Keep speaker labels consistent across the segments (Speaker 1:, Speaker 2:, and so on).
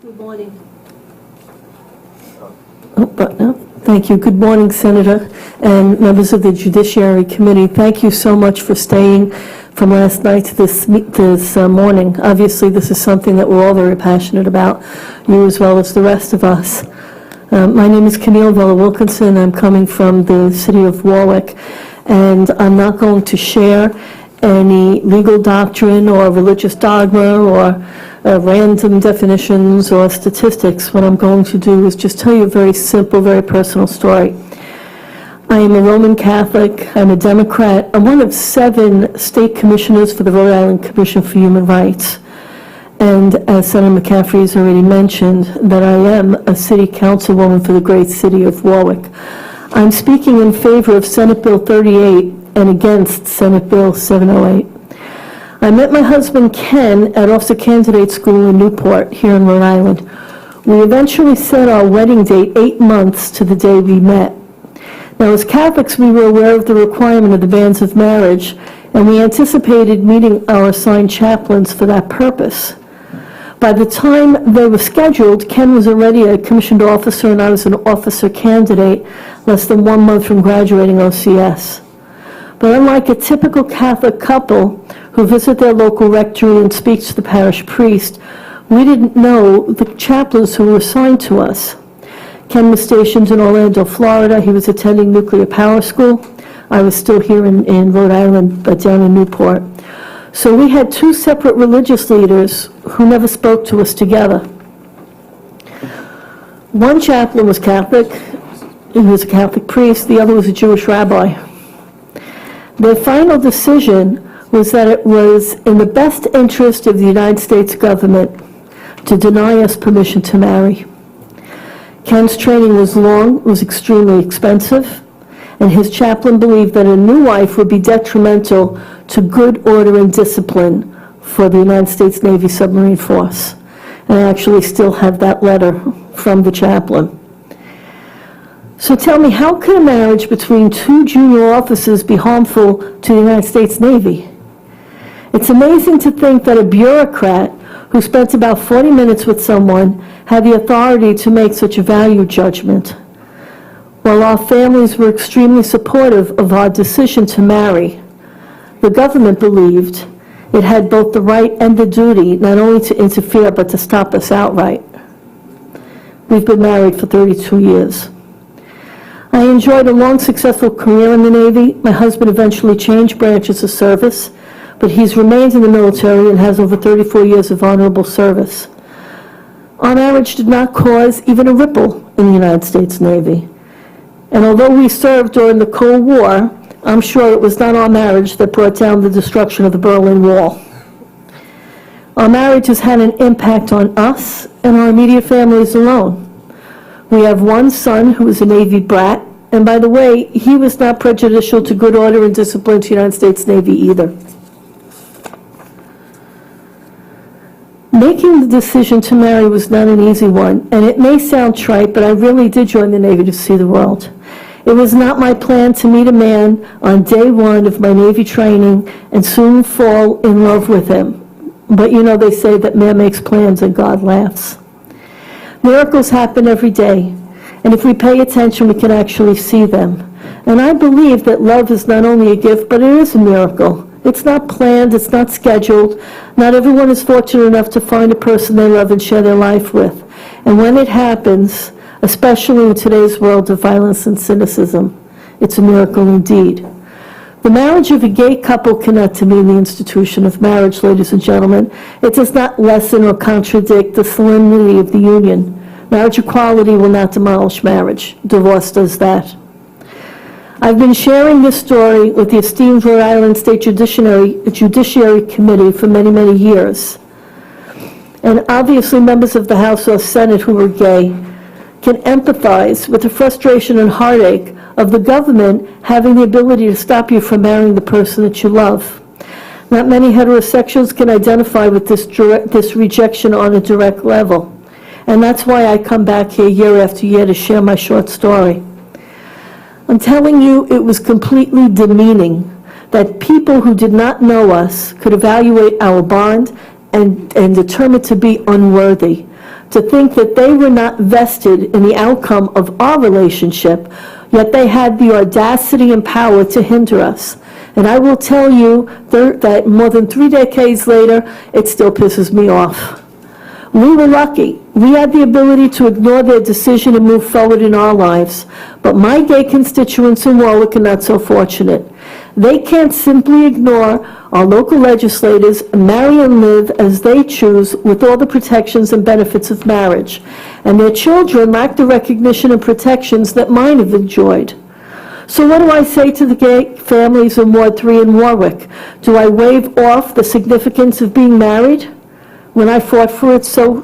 Speaker 1: Good morning. Thank you. Good morning, Senator and members of the Judiciary Committee. Thank you so much for staying from last night to this morning. Obviously, this is something that we're all very passionate about, you as well as the rest of us. My name is Camile Wilkerson. I'm coming from the city of Warwick, and I'm not going to share any legal doctrine or religious dogma or random definitions or statistics. What I'm going to do is just tell you a very simple, very personal story. I am a Roman Catholic. I'm a Democrat. I'm one of 7 state commissioners for the Rhode Island Commission for Human Rights. And as Senator McCaffrey has already mentioned, that I am a city councilwoman for the great city of Warwick. I'm speaking in favor of Senate Bill 38 and against Senate Bill 708. I met my husband Ken at Officer Candidate School in Newport here in Rhode Island. We eventually set our wedding date 8 months to the day we met. Now, as Catholics, we were aware of the requirement of the banns of marriage, and we anticipated meeting our assigned chaplains for that purpose. By the time they were scheduled, Ken was already a commissioned officer and I was an officer candidate less than 1 month from graduating OCS. But unlike a typical Catholic couple who visit their local rectory and speaks to the parish priest, we didn't know the chaplains who were assigned to us. Ken was stationed in Orlando, Florida. He was attending nuclear power school. I was still here in Rhode Island, but down in Newport. So we had 2 separate religious leaders who never spoke to us together. One chaplain was Catholic. He was a Catholic priest. The other was a Jewish rabbi. Their final decision was that it was in the best interest of the United States government to deny us permission to marry. Ken's training was long, was extremely expensive, and his chaplain believed that a new wife would be detrimental to good order and discipline for the United States Navy submarine force. And I actually still have that letter from the chaplain. So tell me, how could a marriage between 2 junior officers be harmful to the United States Navy? It's amazing to think that a bureaucrat who spent about 40 minutes with someone had the authority to make such a value judgment. While our families were extremely supportive of our decision to marry, the government believed it had both the right and the duty not only to interfere but to stop us outright. We've been married for 32 years. I enjoyed a long, successful career in the Navy. My husband eventually changed branches of service, but he's remained in the military and has over 34 years of honorable service. Our marriage did not cause even a ripple in the United States Navy. And although we served during the Cold War, I'm sure it was not our marriage that brought down the destruction of the Berlin Wall. Our marriage has had an impact on us and our immediate families alone. We have one son who is a Navy brat, and by the way, he was not prejudicial to good order and discipline to the United States Navy either. Making the decision to marry was not an easy one, and it may sound trite, but I really did join the Navy to see the world. It was not my plan to meet a man on day 1 of my Navy training and soon fall in love with him. But you know, they say that man makes plans and God laughs. Miracles happen every day, and if we pay attention, we can actually see them. And I believe that love is not only a gift, but it is a miracle. It's not planned, it's not scheduled. Not everyone is fortunate enough to find a person they love and share their life with. And when it happens, especially in today's world of violence and cynicism, it's a miracle indeed. The marriage of a gay couple cannot demean the institution of marriage, ladies and gentlemen. It does not lessen or contradict the solemnity of the union. Marriage equality will not demolish marriage. Divorce does that. I've been sharing this story with the esteemed Rhode Island State Judiciary Committee for many, many years. And obviously members of the House or Senate who are gay can empathize with the frustration and heartache of the government having the ability to stop you from marrying the person that you love. Not many heterosexuals can identify with this rejection on a direct level. And that's why I come back here year after year to share my short story. I'm telling you, it was completely demeaning that people who did not know us could evaluate our bond and determine to be unworthy, to think that they were not vested in the outcome of our relationship, yet they had the audacity and power to hinder us. And I will tell you that more than 3 decades later, it still pisses me off. We were lucky. We had the ability to ignore their decision and move forward in our lives. But my gay constituents in Warwick are not so fortunate. They can't simply ignore our local legislators and marry and live as they choose with all the protections and benefits of marriage. And their children lack the recognition and protections that mine have enjoyed. So what do I say to the gay families in Ward 3 in Warwick? Do I wave off the significance of being married when I fought for it so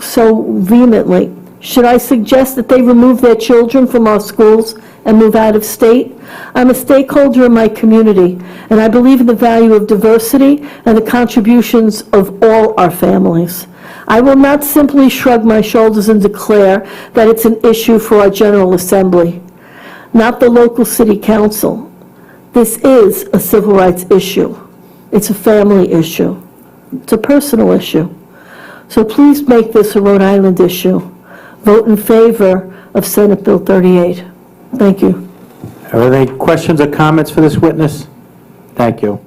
Speaker 1: vehemently? Should I suggest that they remove their children from our schools and move out of state? I'm a stakeholder in my community, and I believe in the value of diversity and the contributions of all our families. I will not simply shrug my shoulders and declare that it's an issue for our General Assembly, not the local city council. This is a civil rights issue. It's a family issue. It's a personal issue. So please make this a Rhode Island issue. Vote in favor of Senate Bill 38. Thank you.
Speaker 2: Are there any questions or comments for this witness? Thank you.